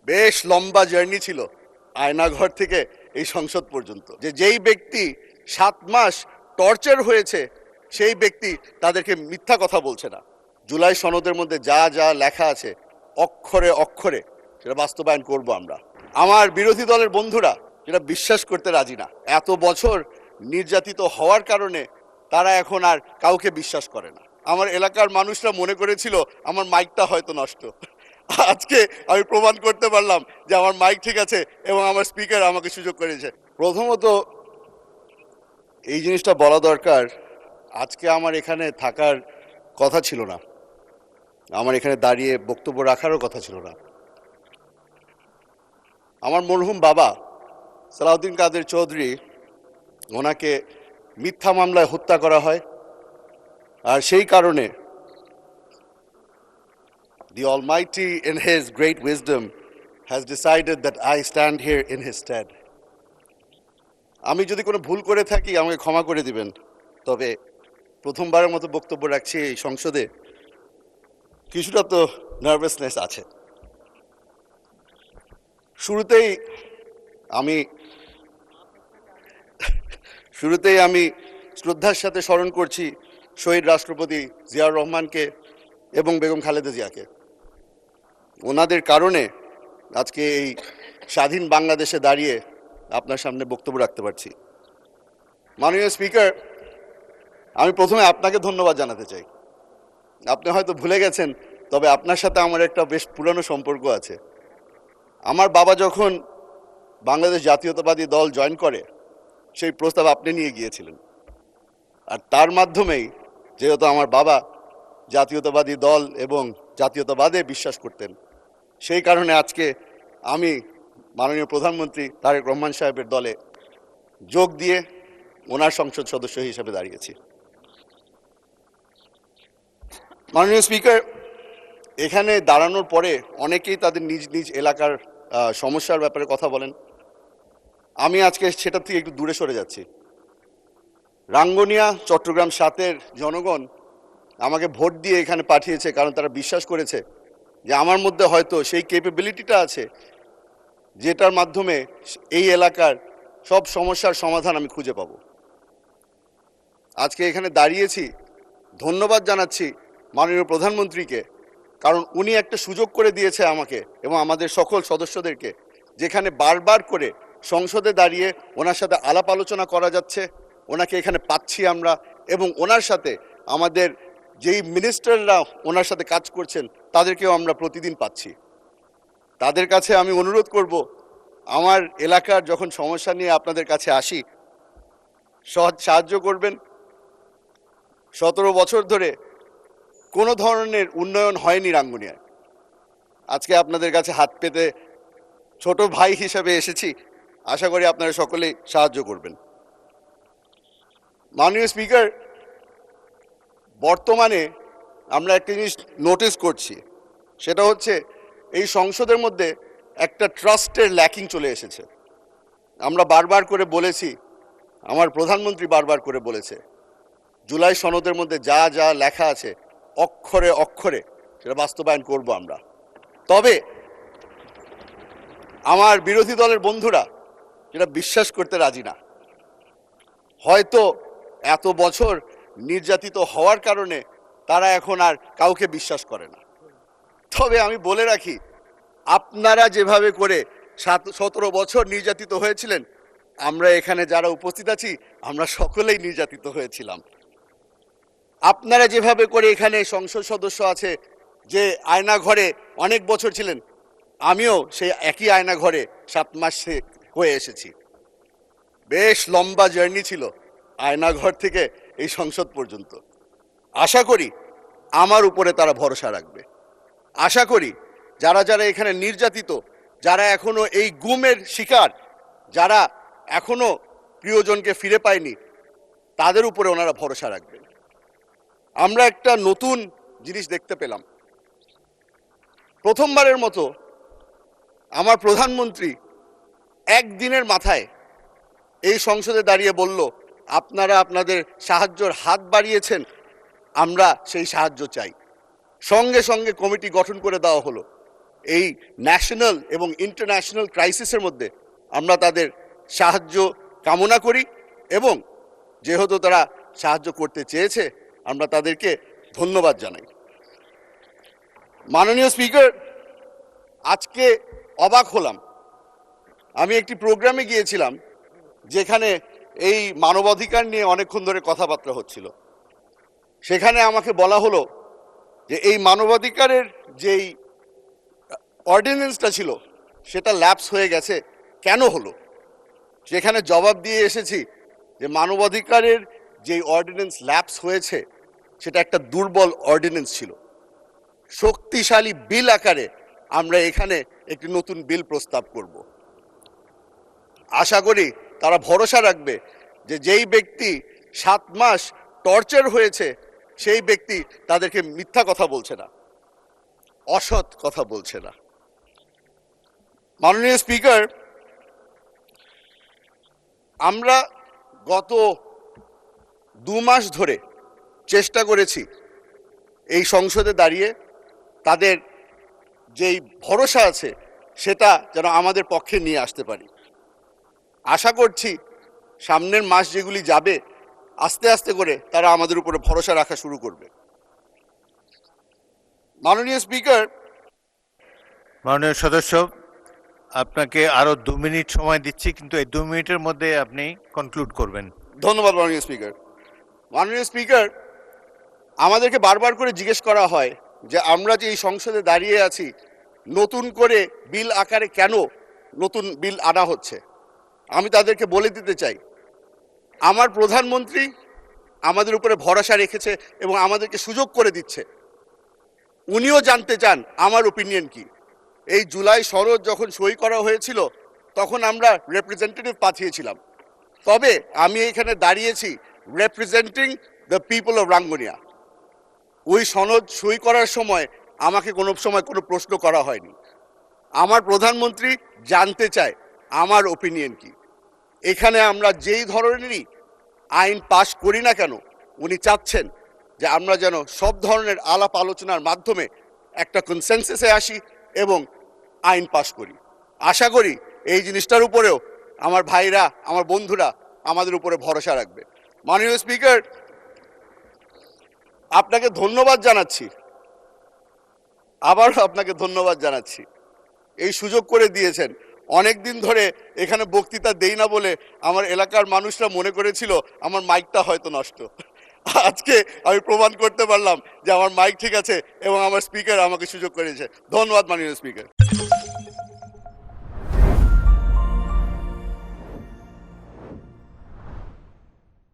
বেশ লম্বা জার্নি ছিল আয়নাঘর থেকে এই সংসদ পর্যন্ত, যেই ব্যক্তি 7 মাস টর্চার হয়েছে সেই ব্যক্তি তাদেরকে মিথ্যা কথা বলছে না। জুলাই সনদের মধ্যে যা যা লেখা আছে অক্ষরে অক্ষরে সেটা বাস্তবায়ন করব আমরা। আমার বিরোধী দলের বন্ধুরা যেটা বিশ্বাস করতে রাজি না, এত বছর নির্যাতিত হওয়ার কারণে তারা এখন আর কাউকে বিশ্বাস করে না। আমার এলাকার মানুষরা মনে করেছিল আমার মাইকটা হয়তো নষ্ট। আজকে আমি প্রমাণ করতে পারলাম যে আমার মাইক ঠিক আছে এবং আমার স্পিকার আমাকে সুযোগ করেছে। প্রথমত এই জিনিসটা বলা দরকার, আজকে আমার এখানে থাকার কথা ছিল না, আমার এখানে দাঁড়িয়ে বক্তব্য রাখারও কথা ছিল না। আমার মরহুম বাবা সালাউদ্দিন কাদের চৌধুরী, ওনাকে মিথ্যা মামলায় হত্যা করা হয়, আর সেই কারণে the Almighty in His great wisdom has decided that I stand here in His stead. আমি যদি কোনো ভুল করে থাকি আমাকে ক্ষমা করে দিবেন, তবে প্রথমবারের মতো বক্তব্য রাখছি এই সংসদে, কিছুটা তো নার্ভাসনেস আছে। শুরুতেই আমি শ্রদ্ধার সাথে স্মরণ করছি শহীদ রাষ্ট্রপতি জিয়াউর রহমানকে এবং বেগম খালেদা জিয়াকে। ওনাদের কারণে আজকে এই স্বাধীন বাংলাদেশে দাঁড়িয়ে আপনার সামনে বক্তব্য রাখতে পারছি। মাননীয় স্পিকার, আমি প্রথমে আপনাকে ধন্যবাদ জানাতে চাই। আপনি হয়তো ভুলে গেছেন, তবে আপনার সাথে আমার একটা বেশ পুরনো সম্পর্ক আছে। আমার বাবা যখন বাংলাদেশ জাতীয়তাবাদী দল জয়েন করে, সেই প্রস্তাব আপনি নিয়ে গিয়েছিলেন, আর তার মাধ্যমেই, যেহেতু আমার বাবা জাতীয়তাবাদী দল এবং জাতীয়তাবাদে বিশ্বাস করতেন, সেই কারণে আজকে আমি মাননীয় প্রধানমন্ত্রী তারেক রহমান সাহেবের দলে যোগ দিয়ে ওনার সংসদ সদস্য হিসেবে দাঁড়িয়েছি। মাননীয় স্পিকার, এখানে দাঁড়ানোর পরে অনেকেই তাদের নিজ নিজ এলাকার সমস্যার ব্যাপারে কথা বলেন। আমি আজকে সেটা থেকে একটু দূরে সরে যাচ্ছি। রাঙ্গুনিয়া চট্টগ্রাম 7-এর জনগণ আমাকে ভোট দিয়ে এখানে পাঠিয়েছে, কারণ তারা বিশ্বাস করেছে যে আমার মধ্যে হয়তো সেই ক্যাপাবিলিটিটা আছে যেটার মাধ্যমে এই এলাকার সব সমস্যার সমাধান আমি খুঁজে পাব। আজকে এখানে দাঁড়িয়েছি, ধন্যবাদ জানাচ্ছি মাননীয় প্রধানমন্ত্রীকে, কারণ উনি একটা সুযোগ করে দিয়েছে আমাকে এবং আমাদের সকল সদস্যদেরকে, যেখানে বারবার করে সংসদে দাঁড়িয়ে ওনার সাথে আলাপ আলোচনা করা যাচ্ছে। ওনাকে এখানে পাচ্ছি আমরা, এবং ওনার সাথে আমাদের যেই মিনিস্টাররা ওনার সাথে কাজ করছেন তাদেরকেও আমরা প্রতিদিন পাচ্ছি। তাদের কাছে আমি অনুরোধ করব, আমার এলাকার যখন সমস্যা নিয়ে আপনাদের কাছে আসি, সাহায্য করবেন। 17 বছর ধরে কোনো ধরনের উন্নয়ন হয়নি রাঙ্গুনিয়ায়। আজকে আপনাদের কাছে হাত পেতে ছোট ভাই হিসেবে এসেছি, আশা করি আপনারা সকলেই সাহায্য করবেন। মাননীয় স্পিকার, বর্তমানে আমরা একটা জিনিস নোটিস করছি, সেটা হচ্ছে এই সংসদের মধ্যে একটা ট্রাস্টের ল্যাকিং চলে এসেছে। আমরা বারবার করে বলেছি, আমার প্রধানমন্ত্রী বারবার করে বলেছে, জুলাই সনদের মধ্যে যা যা লেখা আছে অক্ষরে অক্ষরে সেটা বাস্তবায়ন করব আমরা। তবে আমার বিরোধী দলের বন্ধুরা যেটা বিশ্বাস করতে রাজি না, হয়তো এত বছর নির্যাতিত হওয়ার কারণে তারা এখন আর কাউকে বিশ্বাস করে না। তবে আমি বলে রাখি, আপনারা যেভাবে করে 17 বছর নির্যাতিত হয়েছিলেন, আমরা এখানে যারা উপস্থিত আছি আমরা সকলেই নির্যাতিত হয়েছিলাম। আপনারা যেভাবে করে এখানে সংসদ সদস্য আছে যে আয়না ঘরে অনেক বছর ছিলেন, আমিও সেই একই আয়না ঘরে 7 মাস হয়ে এসেছি। বেশ লম্বা জার্নি ছিল আয়নাঘর থেকে এই সংসদ পর্যন্ত। আশা করি আমার উপরে তারা ভরসা রাখবে। আশা করি যারা যারা এখানে নির্যাতিত, যারা এখনো এই গুমের শিকার, যারা এখনো প্রিয়জনকে ফিরে পায়নি, তাদের উপরে ওনারা ভরসা রাখবেন। আমরা একটা নতুন জিনিস দেখতে পেলাম। প্রথমবারের মতো আমার প্রধানমন্ত্রী একদিনের মাথায় এই সংসদে দাঁড়িয়ে বলল, আপনারা আপনাদের সাহায্যের হাত বাড়িয়েছেন, আমরা সেই সাহায্য চাই। সঙ্গে সঙ্গে কমিটি গঠন করে দেওয়া হলো। এই ন্যাশনাল এবং ইন্টারন্যাশনাল ক্রাইসিসের মধ্যে আমরা তাদের সাহায্য কামনা করি এবং যেহেতু তারা সাহায্য করতে চেয়েছে আমরা তাদেরকে ধন্যবাদ জানাই। মাননীয় স্পিকার, আজকে অবাক হলাম, আমি একটি প্রোগ্রামে গিয়েছিলাম যেখানে এই মানবাধিকার নিয়ে অনেকক্ষণ ধরে কথাবার্তা হচ্ছিল। সেখানে আমাকে বলা হলো যে এই মানবাধিকারের যেই অর্ডিন্যান্সটা ছিল সেটা ল্যাপস হয়ে গেছে, কেন হলো? সেখানে জবাব দিয়ে এসেছি যে মানবাধিকারের যেই অর্ডিন্যান্স ল্যাপস হয়েছে সেটা একটা দুর্বল অর্ডিন্যান্স ছিল। শক্তিশালী বিল আকারে আমরা এখানে একটি নতুন বিল প্রস্তাব করব। আশা করি তারা ভরসা রাখবে যে যেই ব্যক্তি 7 মাস টর্চার হয়েছে সেই ব্যক্তি তাদেরকে মিথ্যা কথা বলছে না, অসৎ কথা বলছে না। মাননীয় স্পিকার, আমরা গত 2 মাস ধরে চেষ্টা করেছি এই সংসদে দাঁড়িয়ে তাদের যেই ভরসা আছে সেটা যেন আমাদের পক্ষে নিয়ে আসতে পারি। আশা করছি সামনের মাস যেগুলি যাবে আস্তে আস্তে করে তারা আমাদের উপরে ভরসা রাখা শুরু করবে। মাননীয় স্পিকার, মাননীয় সদস্য, আপনাকে আরো 2 মিনিট সময় দিচ্ছি, কিন্তু এই 2 মিনিটের মধ্যে আপনি কনক্লুড করবেন। ধন্যবাদ মাননীয় স্পিকার। মাননীয় স্পিকার, আমাদেরকে বারবার করে জিজ্ঞেস করা হয় যে আমরা যে এই সংসদে দাঁড়িয়ে আছি নতুন করে বিল আকারে কেন নতুন বিল আনা হচ্ছে। আমি তাদেরকে বলে দিতে চাই, আমার প্রধানমন্ত্রী আমাদের উপরে ভরসা রেখেছে এবং আমাদেরকে সুযোগ করে দিচ্ছে। উনিও জানতে চান আমার ওপিনিয়ন কি। এই জুলাই সনদ যখন সই করা হয়েছিল তখন আমরা রিপ্রেজেন্টেটিভ পাঠিয়েছিলাম, তবে আমি এখানে দাঁড়িয়েছি representing the people of Rangunia. ওই সনদ সই করার সময় আমাকে কোনো সময় কোনো প্রশ্ন করা হয়নি। আমার প্রধানমন্ত্রী জানতে চায় আমার ওপিনিয়ন কি। এখানে আমরা যেই ধরনেরই আইন পাশ করি না কেন উনি চাচ্ছেন যে আমরা যেন সব ধরনের আলাপ আলোচনার মাধ্যমে একটা কনসেনসাসে আসি এবং আইন পাশ করি। আশা করি এই জিনিসটার উপরেও আমার ভাইরা, আমার বন্ধুরা আমাদের উপরে ভরসা রাখবে। মাননীয় স্পিকার, আপনাকে ধন্যবাদ জানাচ্ছি, আবারও আপনাকে ধন্যবাদ জানাচ্ছি, এই সুযোগ করে দিয়েছেন। অনেক দিন ধরে এখানে বক্তৃতা দেই না বলে আমার এলাকার মানুষরা মনে করেছিল আমার মাইকটা হয়তো নষ্ট। আজকে আমি প্রমাণ করতে পারলাম যে আমার মাইক ঠিক আছে এবং আমার স্পিকার আমাকে সুযোগ করেছে। ধন্যবাদ মাননীয় স্পিকার।